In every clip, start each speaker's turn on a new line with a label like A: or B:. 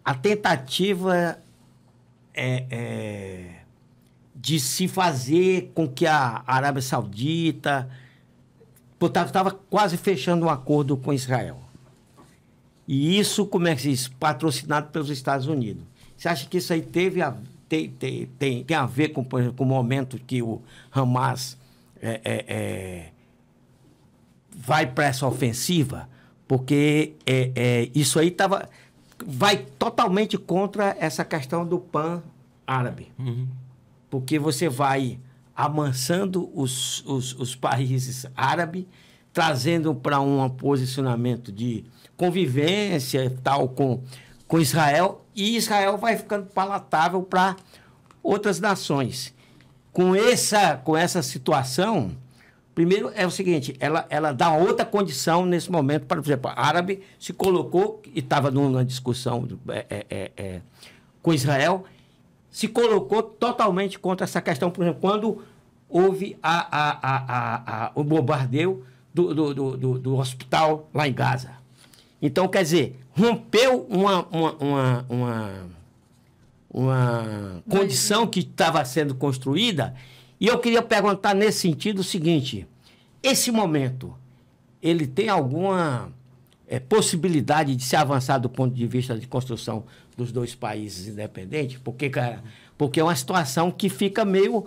A: a tentativa de se fazer com que a Arábia Saudita estava quase fechando um acordo com Israel. E isso, como é que se diz? Patrocinado pelos Estados Unidos. Você acha que isso aí tem a ver com, por exemplo, com o momento que o Hamas vai para essa ofensiva? Porque isso aí vai totalmente contra essa questão do PAN árabe. Uhum. Porque você vai amansando os países árabes, trazendo para um posicionamento de convivência e tal com Israel, e Israel vai ficando palatável para outras nações. Com essa situação, primeiro é o seguinte, ela dá outra condição nesse momento, por exemplo, a árabe se colocou, e estava numa discussão com Israel, se colocou totalmente contra essa questão, por exemplo, quando houve o bombardeio do hospital lá em Gaza. Então, quer dizer, rompeu uma condição que estava sendo construída, e eu queria perguntar nesse sentido o seguinte, esse momento, ele tem alguma possibilidade de se avançar do ponto de vista de construção dos dois países independentes? Porque é uma situação que fica meio...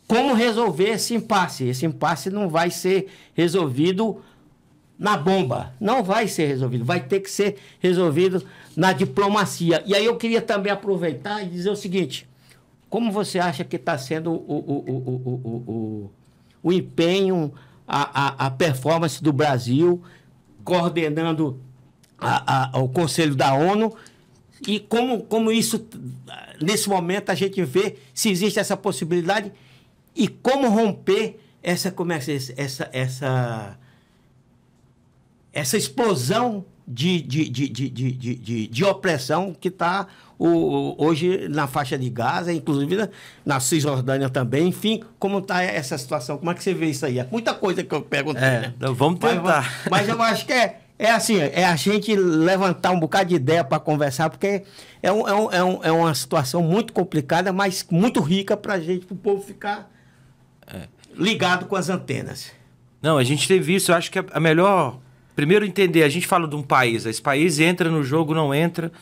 A: Como resolver esse impasse? Esse impasse não vai ser resolvido na bomba. Não vai ser resolvido. Vai ter que ser resolvido na diplomacia. E aí eu queria também aproveitar e dizer o seguinte. Como você acha que está sendo o empenho, a performance do Brasil, coordenando o Conselho da ONU, e como isso, nesse momento, a gente vê se existe essa possibilidade e como romper essa explosão de opressão que está hoje na faixa de Gaza, inclusive na Cisjordânia também. Enfim, como está essa situação? Como é que você vê isso aí? É muita coisa que eu perguntei, né?
B: Vamos tentar.
A: Mas eu acho que é a gente levantar um bocado de ideia para conversar, porque é uma situação muito complicada, mas muito rica para o povo ficar ligado com as antenas.
B: Não, a gente teve isso, eu acho que a melhor... Primeiro entender, a gente fala de um país, esse país entra no jogo, não entra.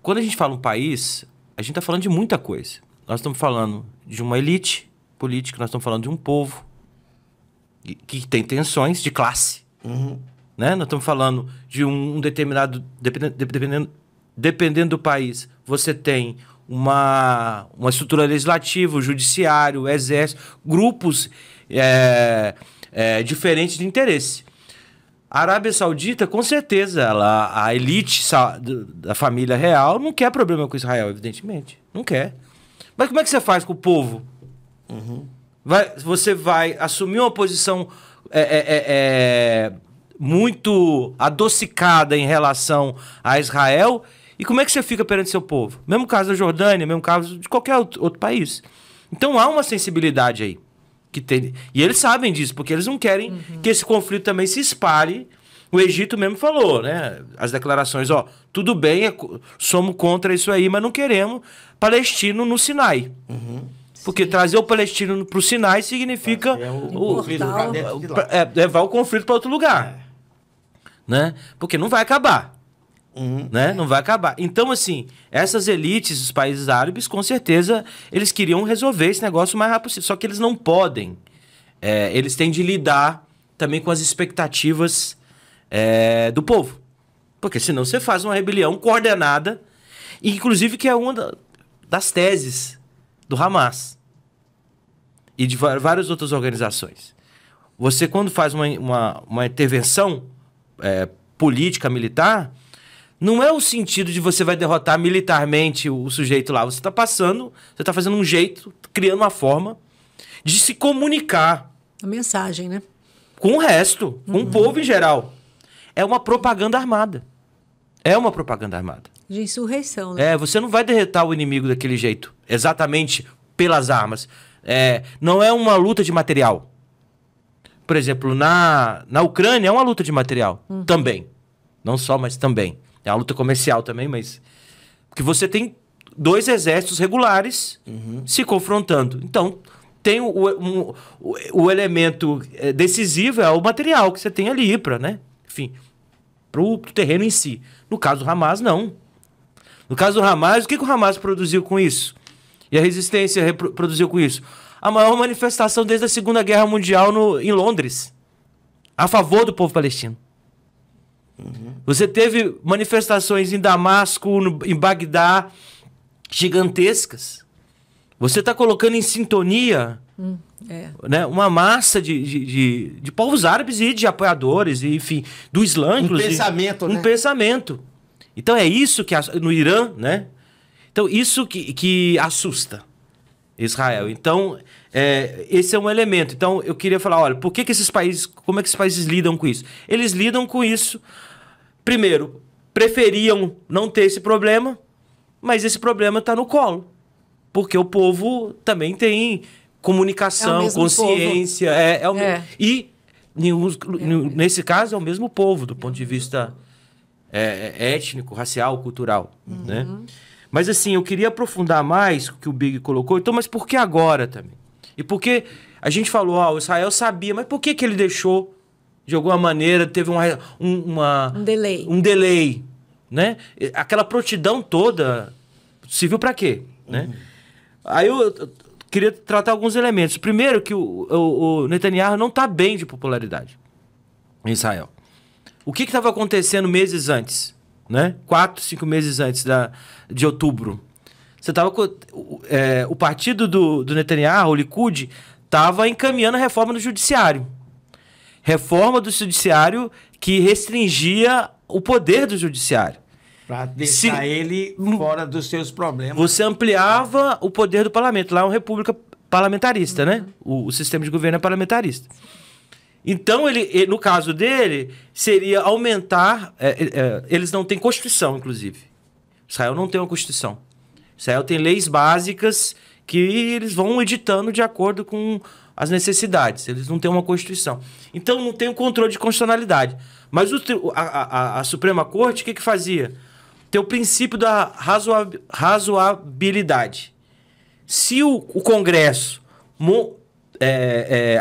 B: Quando a gente fala um país, a gente está falando de muita coisa. Nós estamos falando de uma elite política, nós estamos falando de um povo que tem tensões de classe.
A: Uhum.
B: Né? Nós estamos falando de um determinado... Dependendo do país, você tem uma estrutura legislativa, o judiciário, o exército, grupos diferentes de interesse. A Arábia Saudita, com certeza, a elite da família real não quer problema com Israel, evidentemente. Não quer. Mas como é que você faz com o povo?
A: Uhum.
B: Você vai assumir uma posição muito adocicada em relação a Israel, e como é que você fica perante seu povo? Mesmo caso da Jordânia, mesmo caso de qualquer outro país. Então há uma sensibilidade aí. E eles sabem disso, porque eles não querem que esse conflito também se espalhe. O Egito mesmo falou, né? As declarações, tudo bem, somos contra isso aí, mas não queremos palestino no Sinai.
A: Uhum.
B: Porque trazer o palestino para o Sinai significa levar o conflito para outro lugar. Né? Porque não vai acabar.
A: Uhum.
B: Né? Não vai acabar. Então, assim, essas elites dos países árabes, com certeza, eles queriam resolver esse negócio o mais rápido possível. Só que eles não podem. Eles têm de lidar também com as expectativas do povo. Porque senão você faz uma rebelião coordenada, inclusive que é uma das teses do Hamas e de várias outras organizações. Você, quando faz uma intervenção política, militar, não é o sentido de você vai derrotar militarmente o sujeito lá. Você está fazendo um jeito, criando uma forma de se comunicar.
C: A mensagem, né?
B: Com o resto, com o povo em geral. É uma propaganda armada. É uma propaganda armada.
C: De insurreição, né?
B: Você não vai derrotar o inimigo daquele jeito, exatamente pelas armas. Não é uma luta de material. Por exemplo, na Ucrânia é uma luta de material. Também. Não só, mas também. É uma luta comercial também, mas... Porque você tem 2 exércitos regulares se confrontando. Então, tem o elemento decisivo é o material que você tem ali para, né? Enfim, para o terreno em si. No caso do Hamas, não. No caso do Hamas, o que o Hamas produziu com isso? E a resistência produziu com isso? A maior manifestação desde a Segunda Guerra Mundial em Londres, a favor do povo palestino. Você teve manifestações em Damasco, em Bagdá, gigantescas. Você está colocando em sintonia né, uma massa de povos árabes e de apoiadores, e, enfim, do Islã, inclusive.
A: Pensamento, né?
B: Um pensamento. Então é isso que no Irã, né? Então isso que assusta Israel. Então esse é um elemento. Então eu queria falar, olha, por que esses países, como é que esses países lidam com isso? Eles lidam com isso, primeiro, preferiam não ter esse problema, mas esse problema está no colo. Porque o povo também tem comunicação, consciência. E nesse caso é o mesmo povo, do ponto de vista étnico, racial, cultural. Né? Mas assim, eu queria aprofundar mais o que o Big colocou. Então, mas por que agora também? E por que a gente falou, o Israel sabia, mas por que ele deixou, de alguma maneira, teve um delay, né? Aquela prontidão toda serviu para quê? Né? Aí eu queria tratar alguns elementos. Primeiro, que o Netanyahu não está bem de popularidade em Israel. O que estava acontecendo meses antes? Né? 4, 5 meses antes de outubro. Você tava o partido do Netanyahu, o Likud, estava encaminhando a reforma do judiciário. Reforma do judiciário que restringia o poder do judiciário.
A: Para deixar ele fora dos seus problemas.
B: Você ampliava o poder do parlamento. Lá é uma república parlamentarista, né? O sistema de governo é parlamentarista. Então, ele, no caso dele, seria aumentar... eles não têm Constituição, inclusive. Israel não tem uma Constituição. Israel tem leis básicas que eles vão editando de acordo com as necessidades. Eles não têm uma Constituição. Então, não tem o controle de constitucionalidade. Mas a Suprema Corte, o que fazia? Tem o princípio da razoabilidade. Se o Congresso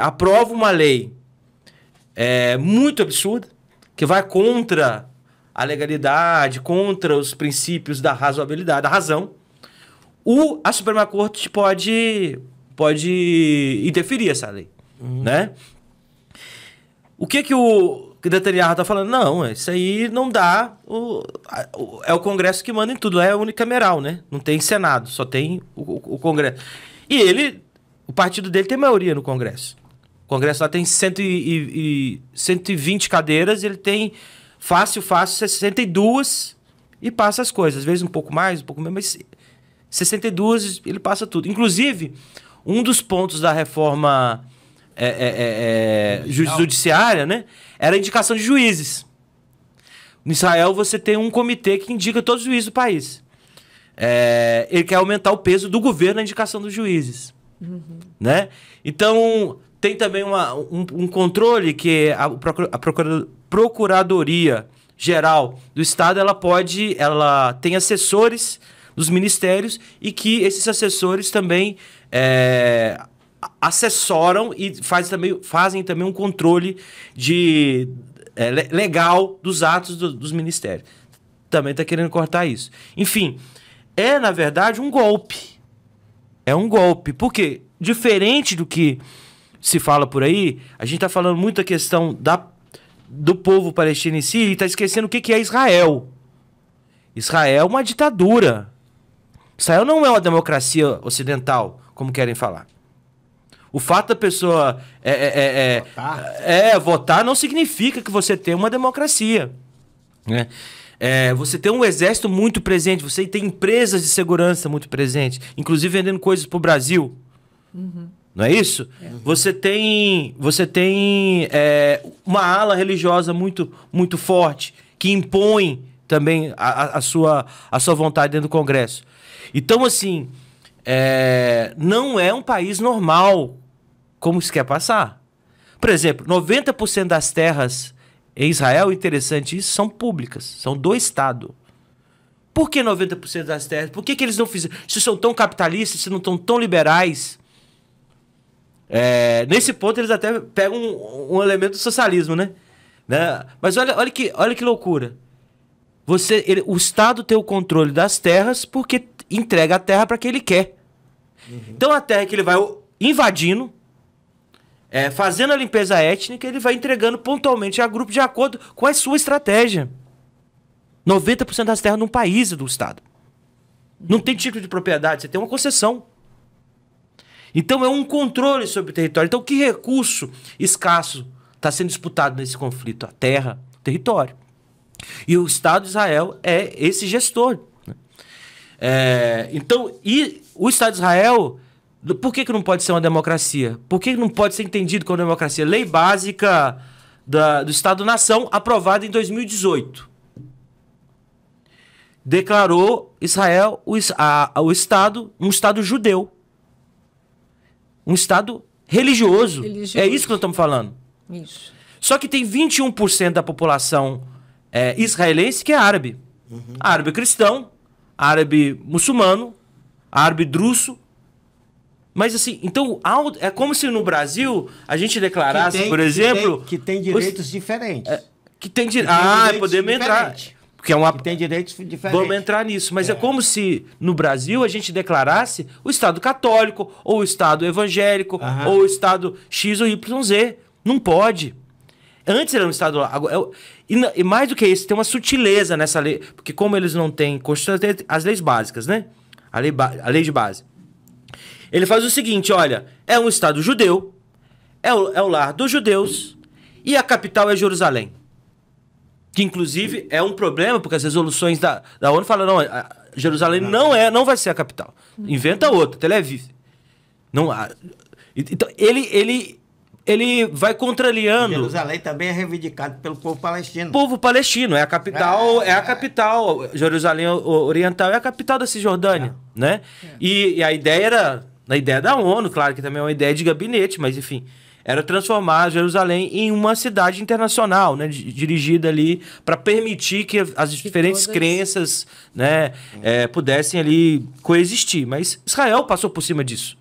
B: aprova uma lei muito absurda, que vai contra a legalidade, contra os princípios da razoabilidade, da razão, a Suprema Corte pode interferir essa lei. Né? O que o Netanyahu está falando? Não, isso aí não dá. É o Congresso que manda em tudo, é unicameral, né? Não tem Senado, só tem o Congresso. E o partido dele tem maioria no Congresso. O Congresso lá tem 120 cadeiras, ele tem fácil 62 e passa as coisas. Às vezes um pouco mais, um pouco menos, mas 62 ele passa tudo. Inclusive, um dos pontos da reforma judiciária, né, era a indicação de juízes. No Israel, você tem um comitê que indica todos os juízes do país. Ele quer aumentar o peso do governo na indicação dos juízes. Né? Então, tem também um controle que a Procuradoria Geral do Estado ela tem assessores dos ministérios e que esses assessores também assessoram e fazem também um controle legal dos atos dos ministérios. Também está querendo cortar isso. Enfim, na verdade, um golpe. É um golpe. Por quê? Diferente do que se fala por aí, a gente está falando muito da questão do povo palestino em si e está esquecendo o que é Israel. Israel é uma ditadura. Israel não é uma democracia ocidental, como querem falar. O fato da pessoa votar não significa que você tem uma democracia. Né? Você tem um exército muito presente, você tem empresas de segurança muito presentes, inclusive vendendo coisas para o Brasil. Não é isso? Você tem uma ala religiosa muito, muito forte, que impõe também a sua vontade dentro do Congresso. Então, assim, não é um país normal como se quer passar. Por exemplo, 90% das terras em Israel, interessante isso, são públicas, são do Estado. Por que 90% das terras? Por que eles não fizeram? Se são tão capitalistas, se não estão tão liberais... nesse ponto, eles até pegam um elemento do socialismo, né? Mas olha que loucura. O Estado tem o controle das terras porque entrega a terra para quem ele quer. Então, a terra que ele vai invadindo, fazendo a limpeza étnica, ele vai entregando pontualmente a grupo de acordo com a sua estratégia. 90% das terras num país é do Estado. Não tem título de propriedade, você tem uma concessão. Então é um controle sobre o território. Então que recurso escasso está sendo disputado nesse conflito? A terra, o território. E o Estado de Israel é esse gestor. Né? Então, e o Estado de Israel, por que não pode ser uma democracia? Por que não pode ser entendido como democracia? Lei básica do Estado-nação, aprovada em 2018. Declarou Israel o Estado um Estado judeu. Um Estado religioso. É isso que nós estamos falando.
C: Isso.
B: Só que tem 21% da população israelense que é árabe. Árabe cristão, árabe muçulmano, árabe druso. Mas assim, então é como se no Brasil a gente declarasse, por exemplo...
A: Que tem direitos diferentes.
B: Podemos entrar... Porque é uma...
A: tem direitos diferentes.
B: Vamos entrar nisso. Mas é como se no Brasil a gente declarasse o Estado católico, ou o Estado evangélico, ou o Estado X ou YZ. Não pode. Antes era um Estado... E mais do que isso, tem uma sutileza nessa lei. Porque como eles não têm Constituição, tem as leis básicas, né? A lei de base. Ele faz o seguinte, olha, é um Estado judeu, é o lar dos judeus, e a capital é Jerusalém. Que, inclusive, é um problema, porque as resoluções da ONU falam, não, Jerusalém não vai ser a capital. Inventa outra, Tel Aviv. Então, ele vai contrariando...
A: Jerusalém também é reivindicado pelo povo palestino.
B: Povo palestino, é a capital, Jerusalém Oriental é a capital da Cisjordânia, né? E a ideia era, a ideia da ONU, claro que também é uma ideia de gabinete, mas enfim... Era transformar Jerusalém em uma cidade internacional, né, dirigida ali para permitir que as diferentes crenças, né, pudessem ali coexistir. Mas Israel passou por cima disso.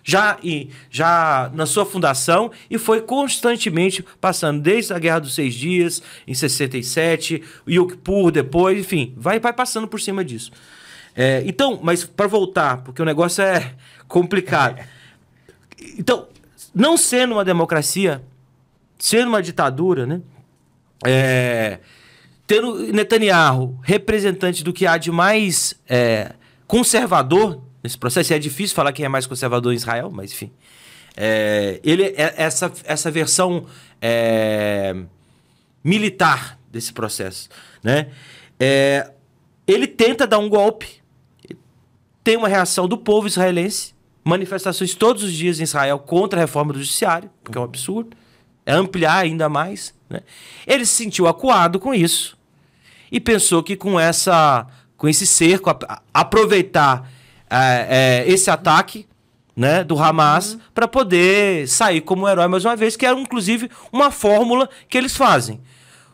B: Já na sua fundação e foi constantemente passando, desde a Guerra dos 6 Dias, em 67, Yom Kippur depois, enfim, vai passando por cima disso. Então, mas para voltar, porque o negócio é complicado. Então... Não sendo uma democracia, sendo uma ditadura, né? Tendo Netanyahu, representante do que há de mais conservador nesse processo, é difícil falar quem é mais conservador em Israel, mas enfim. Ele é essa versão militar desse processo, né? Ele tenta dar um golpe, tem uma reação do povo israelense, manifestações todos os dias em Israel contra a reforma do judiciário, porque é um absurdo, é ampliar ainda mais, né? Ele se sentiu acuado com isso e pensou que com esse cerco, aproveitar esse ataque, né, do Hamas para poder sair como herói mais uma vez, que era inclusive uma fórmula que eles fazem.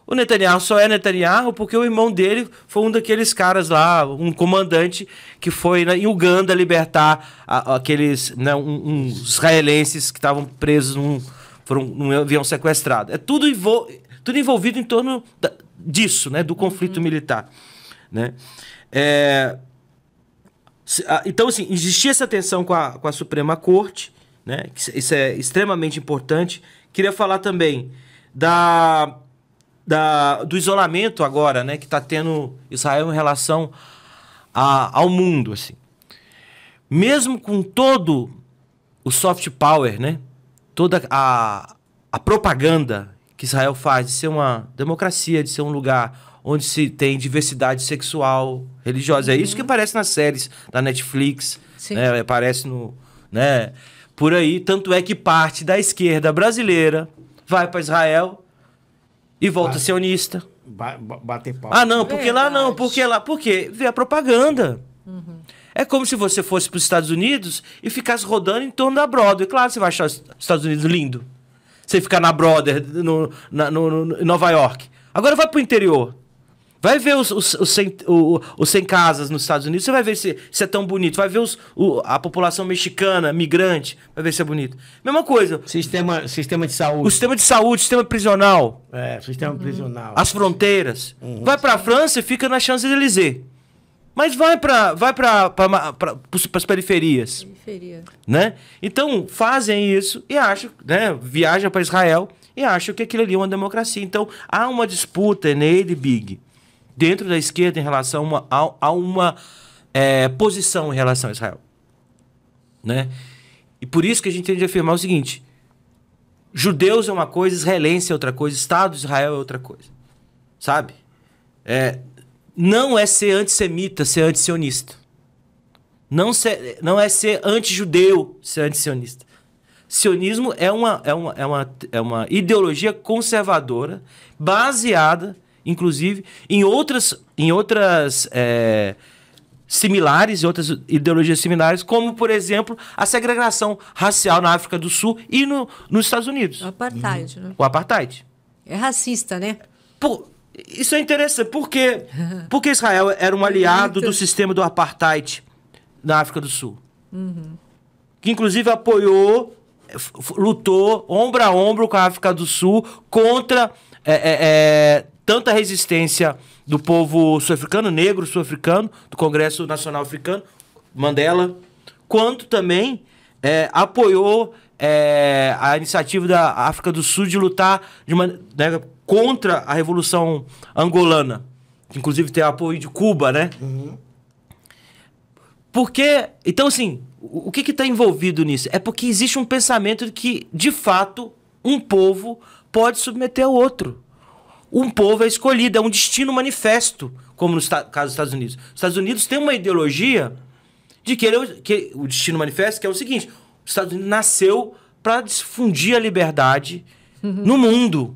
B: O Netanyahu só é Netanyahu porque o irmão dele foi um daqueles caras lá, um comandante que foi em Uganda libertar aqueles, né, uns israelenses que estavam presos num avião sequestrado. É tudo envolvido em torno disso, né, do conflito militar. Né? Então, assim, existia essa tensão com a Suprema Corte, né? Isso é extremamente importante. Queria falar também do isolamento agora, né, que está tendo Israel em relação ao mundo, assim. Mesmo com todo o soft power, né, toda a propaganda que Israel faz de ser uma democracia, de ser um lugar onde se tem diversidade sexual, religiosa, é isso que aparece nas séries da Netflix, né, aparece né, por aí, tanto é que parte da esquerda brasileira vai para Israel e volta sionista.
A: Bater pau.
B: Não, porque lá não, porque lá... Por quê? Vê a propaganda. É como se você fosse para os Estados Unidos e ficasse rodando em torno da Broadway. Claro, você vai achar os Estados Unidos lindo. Você ficar na Brother, em Nova York. Agora vai pro interior. Vai ver os 100 casas nos Estados Unidos, você vai ver se é tão bonito. Vai ver a população mexicana, migrante, vai ver se é bonito. Mesma coisa.
A: Sistema de saúde.
B: O sistema de saúde, sistema prisional.
A: Sistema prisional.
B: As fronteiras. Vai pra França e fica na Champs-Élysées. Mas vai para as periferias. Né? Então, fazem isso e acham, né? Viajam para Israel e acham que aquilo ali é uma democracia. Então, há uma disputa, Eneide e Big, dentro da esquerda em relação a uma posição em relação a Israel. Né? E por isso que a gente tem de afirmar o seguinte: judeus é uma coisa, israelense é outra coisa, Estado de Israel é outra coisa. Sabe? Não é ser antissemita, ser antisionista. Não é ser antijudeu, ser antisionista. Sionismo é uma ideologia conservadora, baseada, inclusive, em outras similares, outras ideologias similares, como, por exemplo, a segregação racial na África do Sul e nos Estados Unidos.
C: O apartheid, né?
B: O apartheid.
C: É racista, né?
B: Isso é interessante. Por quê? Porque Israel era um aliado do sistema do apartheid na África do Sul. Que, inclusive, apoiou, lutou ombro a ombro com a África do Sul contra tanta resistência do povo sul-africano, negro sul-africano, do Congresso Nacional Africano, Mandela, quanto também apoiou a iniciativa da África do Sul de lutar contra a Revolução Angolana, que inclusive tem apoio de Cuba, né? Porque, então assim, o que está envolvido nisso? É porque existe um pensamento de que, de fato, um povo pode submeter ao outro. Um povo é escolhido, é um destino manifesto, como no caso dos Estados Unidos. Os Estados Unidos têm uma ideologia de que o destino manifesto, que é o seguinte: os Estados Unidos nasceu para difundir a liberdade no mundo,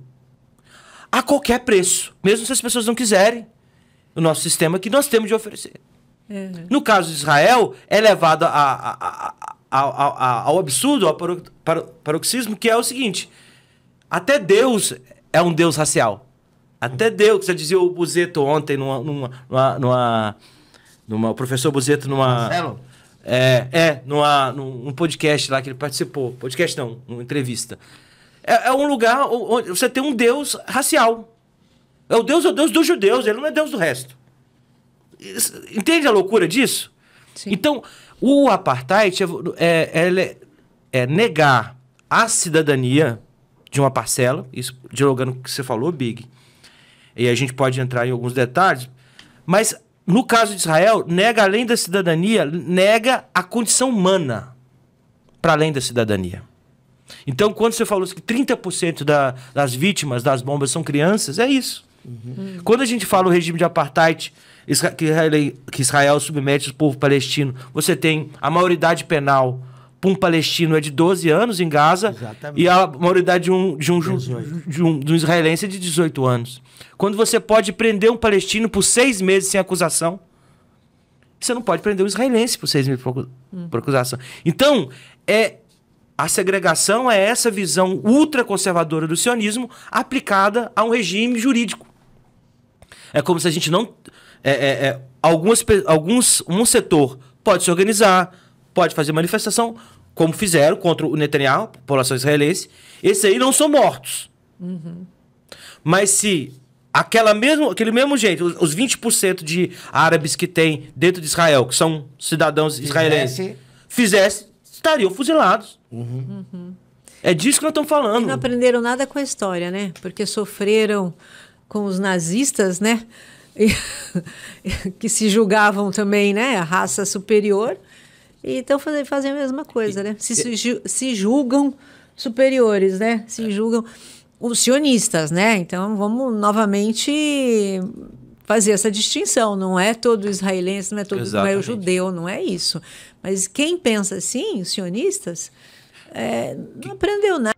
B: a qualquer preço, mesmo se as pessoas não quiserem o nosso sistema que nós temos de oferecer. No caso de Israel, é levado ao absurdo, ao paroxismo, que é o seguinte: até Deus é um Deus racial. Até Deus, você dizia o Buzeto ontem, o professor Buzeto numa num podcast lá que ele participou. Podcast não, uma entrevista. É um lugar onde você tem um Deus racial. O Deus dos judeus, ele não é Deus do resto. Entende a loucura disso?
C: Sim.
B: Então, o apartheid é negar a cidadania de uma parcela, isso dialogando com o que você falou, Big, e a gente pode entrar em alguns detalhes, mas no caso de Israel, nega além da cidadania, nega a condição humana para além da cidadania. Então, quando você falou que 30% das vítimas das bombas são crianças, é isso. Quando a gente fala o regime de apartheid, que Israel submete o povo palestino, você tem a maioridade penal para um palestino é de 12 anos em Gaza. Exatamente. E a maioridade de um israelense é de 18 anos. Quando você pode prender um palestino por 6 meses sem acusação, você não pode prender um israelense por 6 meses por acusação. Então, a segregação é essa visão ultraconservadora do sionismo aplicada a um regime jurídico. É como se a gente não... um setor pode se organizar, pode fazer manifestação, como fizeram contra o Netanyahu, a população israelense. Esses aí não são mortos. Mas se aquele mesmo jeito, os 20% de árabes que tem dentro de Israel, que são cidadãos israelenses, fizesse, estariam fuzilados. É disso que nós estamos falando.
C: E não aprenderam nada com a história, né? Porque sofreram com os nazistas, né? Que se julgavam também, né? A raça superior. E então fazem a mesma coisa, né? Se julgam superiores, né? Se julgam os sionistas, né? Então vamos novamente fazer essa distinção. Não é todo israelense, não é o judeu, não é isso. Mas quem pensa assim, os sionistas, não aprendeu nada.